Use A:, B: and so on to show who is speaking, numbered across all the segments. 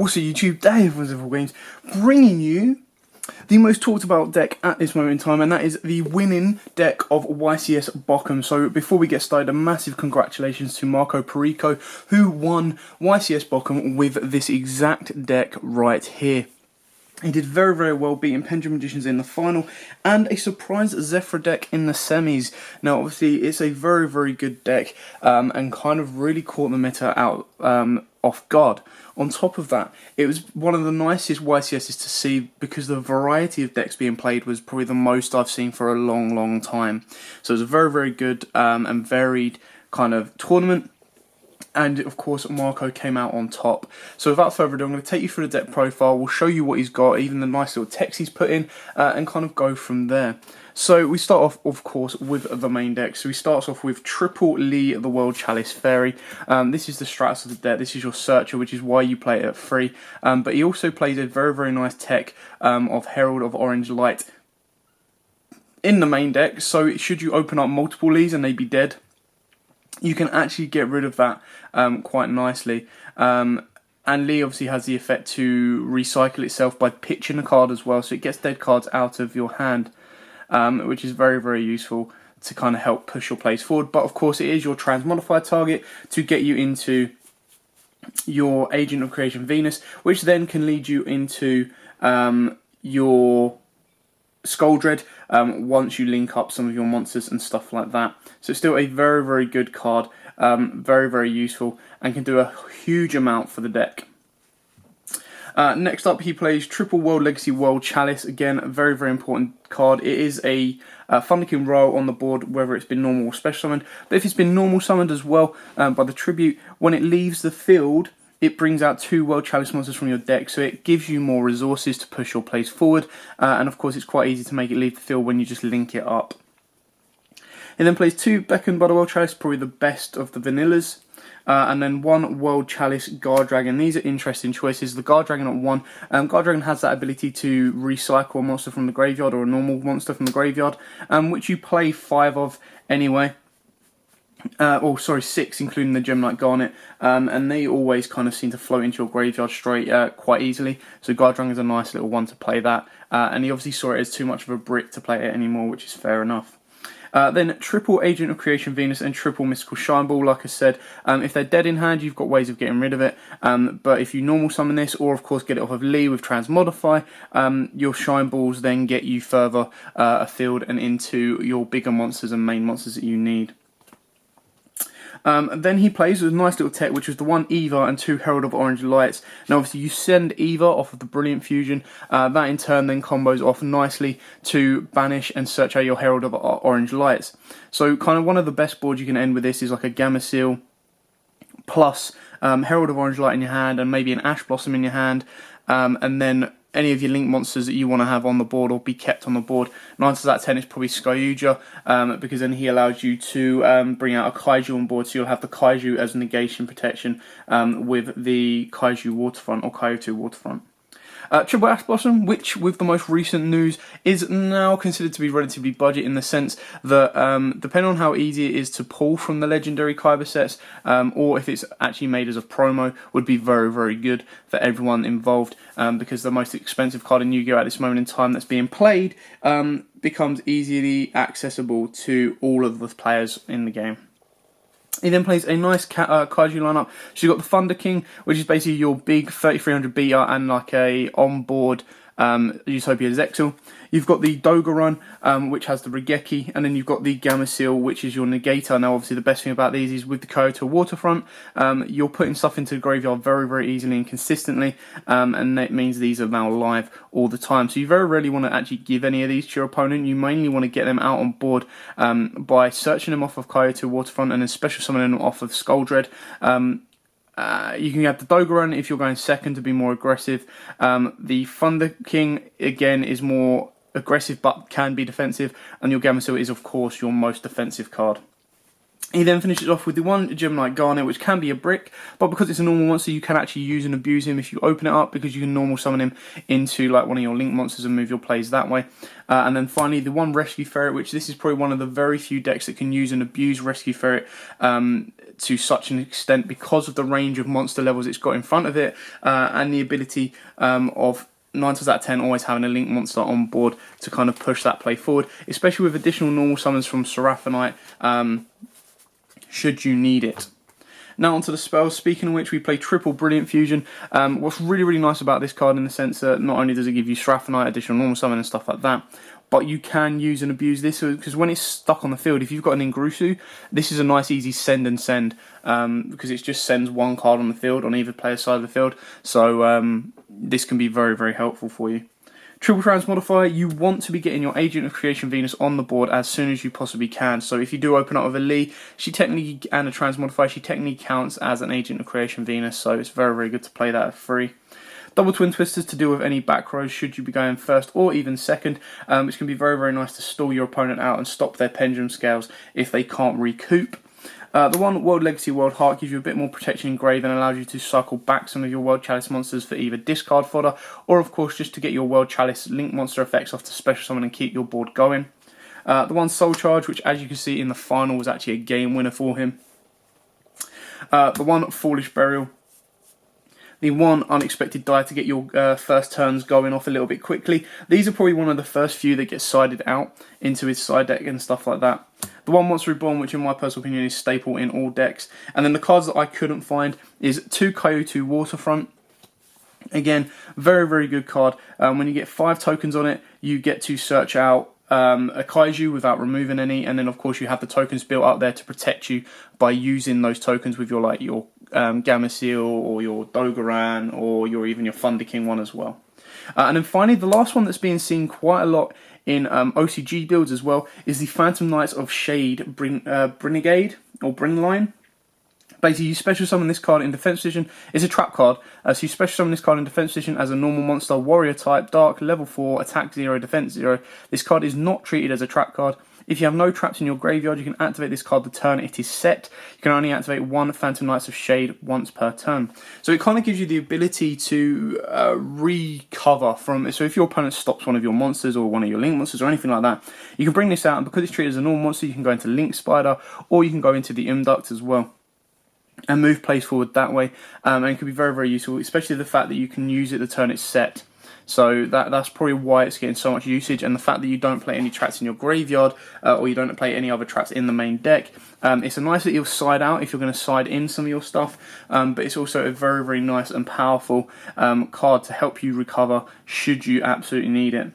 A: What's up YouTube, Dave with YUGIOH, bringing you the most talked about deck at this moment in time, and that is the winning deck of YCS Bochum. So before we get started, a massive congratulations to Marco Perico, who won YCS Bochum with this exact deck right here. He did very, very well, beating Pendulum Magicians in the final, and a surprise Zephyr deck in the semis. Now, obviously, it's a very, very good deck, and kind of really caught the meta out off guard. On top of that, it was one of the nicest YCSs to see, because the variety of decks being played was probably the most I've seen for a long, long time. So it was a very, very good and varied kind of tournament. And of course, Marco came out on top. So without further ado, I'm going to take you through the deck profile. We'll show you what he's got, even the nice little text he's put in, and kind of go from there. So we start off, of course, with the main deck. So he starts off with Triple Lee, the World Chalice Fairy. This is the strats of the deck. This is your searcher, which is why you play it at 3. But he also plays a very, very nice tech of Herald of Orange Light in the main deck. So should you open up multiple Lees and they be dead, you can actually get rid of that quite nicely. And Lee obviously has the effect to recycle itself by pitching a card as well, so it gets dead cards out of your hand, which is very, very useful to kind of help push your plays forward. But of course, it is your transmodified target to get you into your Agent of Creation Venus, which then can lead you into your Skuldred once you link up some of your monsters and stuff like that. So it's still a very, very good card, very, very useful, and can do a huge amount for the deck. Next up, he plays Triple World Legacy World Chalice. Again, a very, very important card. It is a Thunderking roll on the board, whether it's been normal or special summoned. But if it's been normal summoned as well by the tribute, when it leaves the field, it brings out 2 World Chalice monsters from your deck, so it gives you more resources to push your plays forward. And of course, it's quite easy to make it leave the field when you just link it up. He then plays 2 Beckoned by the World Chalice, probably the best of the vanillas. And then 1 World Chalice Guard Dragon. These are interesting choices. The Guard Dragon at 1. Guard Dragon has that ability to recycle a monster from the graveyard, or a normal monster from the graveyard, which you play 5 of anyway. 6, including the Gemlite Garnet, and they always kind of seem to float into your graveyard straight quite easily. So Guard Dragon is a nice little one to play that, and he obviously saw it as too much of a brick to play it anymore, which is fair enough. Then Triple Agent of Creation Venus and Triple Mystical Shine Ball. Like I said, if they're dead in hand, you've got ways of getting rid of it. But if you normal summon this, or of course get it off of Lee with Transmodify, your Shine Balls then get you further afield and into your bigger monsters and main monsters that you need. Then he plays with a nice little tech, which was the 1 Eva and 2 Herald of Orange Lights. Now obviously you send Eva off of the Brilliant Fusion, that in turn then combos off nicely to banish and search out your Herald of Orange Lights. So kind of one of the best boards you can end with this is like a Gamma Seal plus Herald of Orange Light in your hand, and maybe an Ash Blossom in your hand, and then any of your link monsters that you want to have on the board or be kept on the board. 9 times out of 10 is probably YUGIOH, because then he allows you to bring out a Kaiju on board, so you'll have the Kaiju as negation protection with the Kaiju Waterfront or Kaiju Waterfront. Triple Ash Blossom, which with the most recent news is now considered to be relatively budget, in the sense that depending on how easy it is to pull from the legendary Kyber sets, or if it's actually made as a promo, would be very, very good for everyone involved, because the most expensive card in Yu-Gi-Oh! At this moment in time that's being played becomes easily accessible to all of the players in the game. He then plays a nice Kaiju lineup. So you've got the Thunder King, which is basically your big 3300 beta and like a on-board Utopia Zexal. You've got the Dogoran, which has the Regeki, and then you've got the Gamma Seal, which is your Negator. Now, obviously, the best thing about these is with the Kyoto Waterfront, you're putting stuff into the graveyard very, very easily and consistently, and that means these are now live all the time. So you very rarely want to actually give any of these to your opponent. You mainly want to get them out on board by searching them off of Kyoto Waterfront and then special summoning them off of Skuldred. You can have the Dogoran if you're going second to be more aggressive. The Thunder King, again, is more aggressive but can be defensive, and your Gamma Seal is of course your most defensive card. He then finishes off with the one Gemini Garnet, which can be a brick, but because it's a normal monster, you can actually use and abuse him if you open it up, because you can normal summon him into like one of your link monsters and move your plays that way. And then finally, the one Rescue Ferret, which this is probably one of the very few decks that can use and abuse Rescue Ferret to such an extent because of the range of monster levels it's got in front of it, and the ability of 9 times out of 10 always having a link monster on board to kind of push that play forward, especially with additional normal summons from Seraphinite, should you need it. Now onto the spells, speaking of which, we play triple Brilliant Fusion. What's really, really nice about this card in the sense that not only does it give you Seraphinite, additional normal summon and stuff like that, but you can use and abuse this, because when it's stuck on the field, if you've got an Ingrusu, this is a nice easy send and send, because it just sends one card on the field on either player's side of the field, so this can be very, very helpful for you. Triple Transmodifier, you want to be getting your Agent of Creation Venus on the board as soon as you possibly can. So if you do open up with a Lee, she technically, and a Transmodifier, she technically counts as an Agent of Creation Venus, so it's very, very good to play that at free. Double Twin Twisters to deal with any back rows should you be going first or even second, which can be very, very nice to stall your opponent out and stop their pendulum scales if they can't recoup. The one World Legacy World Heart gives you a bit more protection in grave and allows you to cycle back some of your World Chalice monsters for either discard fodder or of course just to get your World Chalice link monster effects off to special summon and keep your board going. The one Soul Charge, which as you can see in the final was actually a game winner for him. The one Foolish Burial. The one Unexpected Die to get your first turns going off a little bit quickly. These are probably one of the first few that get sided out into his side deck and stuff like that. The one Monster Reborn, which in my personal opinion is staple in all decks. And then the cards that I couldn't find is 2 Kyoto Waterfront. Again, very, very good card. When you get 5 tokens on it, you get to search out a Kaiju without removing any, and then of course you have the tokens built up there to protect you by using those tokens with your Gameciel or your Dogoran or even your Thunder King one as well. And then finally, the last one that's being seen quite a lot in OCG builds as well is the Phantom Knights of Shade Brigade or Bringline. Basically, you special summon this card in defense position. It's a trap card, so you special summon this card in defense position as a normal monster, warrior type, dark, level 4, attack 0, defense 0. This card is not treated as a trap card. If you have no traps in your graveyard, you can activate this card the turn it is set. You can only activate 1 Phantom Knights of Shade once per turn. So it kind of gives you the ability to recover from. So if your opponent stops one of your monsters or one of your link monsters or anything like that, you can bring this out, and because it's treated as a normal monster, you can go into Link Spider or you can go into the Imduct as well and move plays forward that way, and it can be very, very useful, especially the fact that you can use it the turn it's set. So that's probably why it's getting so much usage, and the fact that you don't play any traps in your graveyard or you don't play any other traps in the main deck. It's a nice little side out if you're going to side in some of your stuff, but it's also a very, very nice and powerful card to help you recover should you absolutely need it.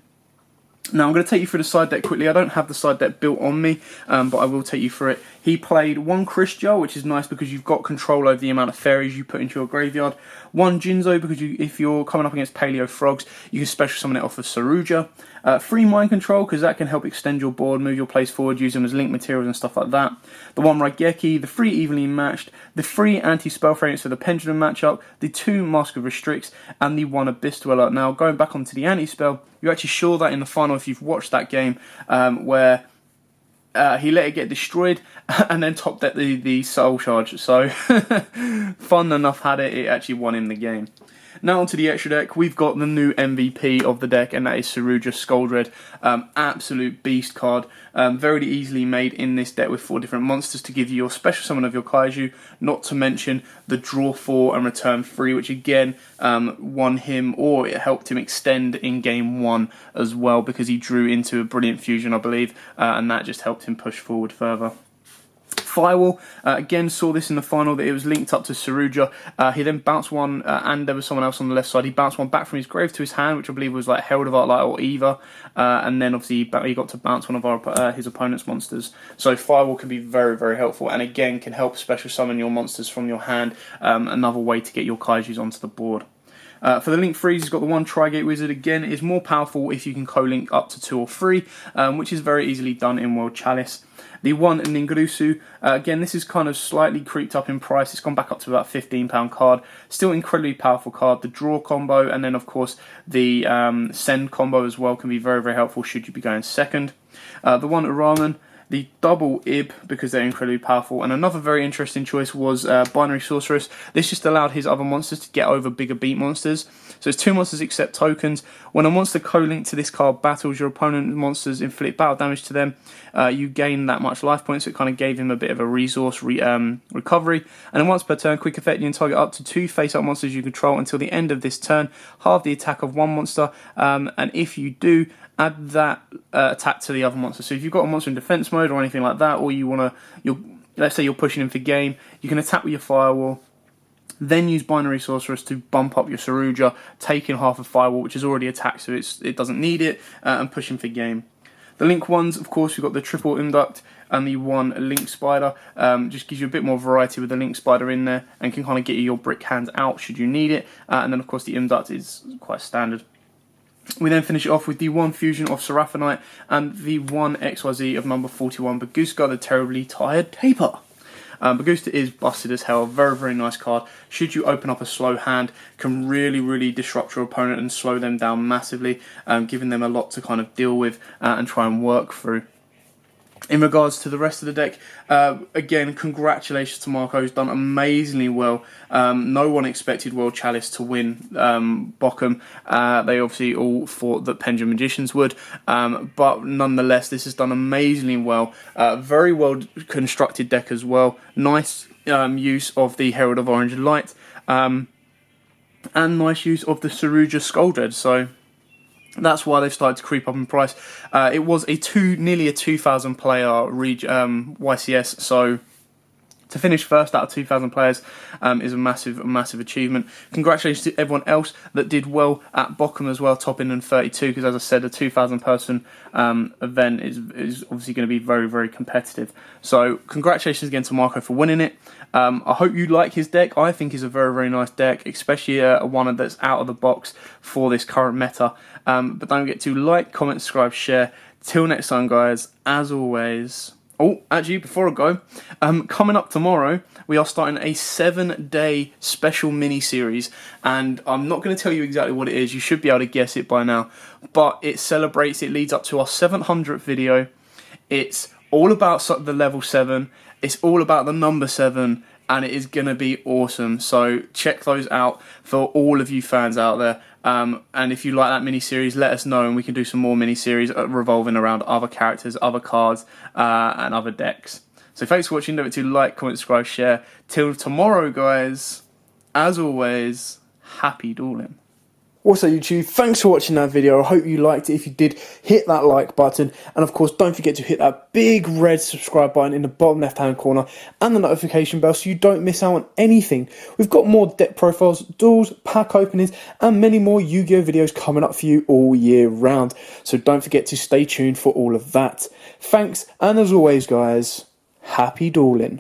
A: Now I'm going to take you through the side deck quickly. I don't have the side deck built on me, but I will take you through it. He played 1 Christia, which is nice because you've got control over the amount of fairies you put into your graveyard. 1 Jinzo, because if you're coming up against Paleo Frogs, you can special summon it off of Saruja. 3 Mind Control, because that can help extend your board, move your plays forward, use them as link materials and stuff like that. The 1 Raigeki, the 3 Evenly Matched, the 3 Anti-Spell Fragments for the Pendulum matchup, the 2 Mask of Restricts, and the 1 Abyss Dweller. Now, going back onto the Anti-Spell, you actually saw that in the final if you've watched that game, where he let it get destroyed and then topped at the Soul Charge. So, fun enough had it, it actually won him the game. Now onto the extra deck, we've got the new MVP of the deck, and that is Saruja Skuldred. Absolute beast card. Very easily made in this deck with 4 different monsters to give you your special summon of your Kaiju, not to mention the draw 4 and return 3, which again won him, or it helped him extend in game 1 as well, because he drew into a Brilliant Fusion, I believe, and that just helped him push forward further. Firewall, again saw this in the final that it was linked up to Saruja. He then bounced one, and there was someone else on the left side. He bounced one back from his grave to his hand, which I believe was like Herald of Arclight or Eva, and then obviously he got to bounce one of his opponent's monsters. So Firewall can be very, very helpful, and again can help special summon your monsters from your hand. Another way to get your Kaijus onto the board. For the Link Freeze, he's got the 1 Trigate Wizard. Again, it's more powerful if you can co-link up to 2 or 3, which is very easily done in World Chalice. The 1 Ningrusu, again, this is kind of slightly creeped up in price. It's gone back up to about £15 card. Still incredibly powerful card. The draw combo, and then of course the send combo as well can be very, very helpful should you be going second. The 1 Uramen, the double Ib, because they're incredibly powerful. And another very interesting choice was Binary Sorceress. This just allowed his other monsters to get over bigger beat monsters. So it's 2 monsters accept tokens. When a monster co-linked to this card battles your opponent's monsters, inflict battle damage to them, you gain that much life points. So it kind of gave him a bit of a resource recovery. And then once per turn, quick effect, you can target up to 2 face-up monsters you control until the end of this turn. Halve the attack of one monster, and if you do, add that attack to the other monster. So if you've got a monster in defense mode or anything like that, or let's say you're pushing him for game, you can attack with your Firewall, then use Binary Sorceress to bump up your Saruja, taking half of Firewall, which is already attacked, so it doesn't need it, and push him for game. The Link ones, of course, we've got the triple Induct and the 1 Link Spider. Just gives you a bit more variety with the Link Spider in there, and can kind of get you your brick hands out should you need it. And then, of course, the Induct is quite standard. We then finish it off with the 1 Fusion of Seraphonite and the 1 XYZ of number 41, Baguska, the Terribly Tired Taper. Bagusta is busted as hell, very, very nice card. Should you open up a slow hand, can really, really disrupt your opponent and slow them down massively, giving them a lot to kind of deal with and try and work through. In regards to the rest of the deck, again, congratulations to Marco, who's done amazingly well. No one expected World Chalice to win Bochum. They obviously all thought that Pendulum Magicians would, but nonetheless, this has done amazingly well. Very well constructed deck as well. Nice use of the Herald of Orange Light, and nice use of the Saruja Skuldred. So that's why they've started to creep up in price. It was nearly a 2,000 player YCS, so to finish first out of 2,000 players is a massive achievement. Congratulations to everyone else that did well at Bochum as well, topping in 32, because as I said, a 2,000 person event is obviously going to be very, very competitive. So congratulations again to Marco for winning it. I hope you like his deck. I think he's a very, very nice deck, especially one that's out of the box for this current meta. But don't forget to like, comment, subscribe, share. Till next time, guys, as always. Oh, actually, before I go, coming up tomorrow, we are starting a 7-day special mini-series, and I'm not going to tell you exactly what it is. You should be able to guess it by now, but it leads up to our 700th video. It's all about the level 7, it's all about the number 7, and it is going to be awesome. So check those out for all of you fans out there. And if you like that mini-series, let us know, and we can do some more mini-series revolving around other characters, other cards, and other decks. So thanks for watching. Don't forget to like, comment, subscribe, share. Till tomorrow, guys, as always, happy dueling. Also, YouTube, thanks for watching that video. I hope you liked it. If you did, hit that like button. And of course, don't forget to hit that big red subscribe button in the bottom left-hand corner and the notification bell so you don't miss out on anything. We've got more deck profiles, duels, pack openings, and many more Yu-Gi-Oh videos coming up for you all year round. So don't forget to stay tuned for all of that. Thanks, and as always, guys, happy dueling.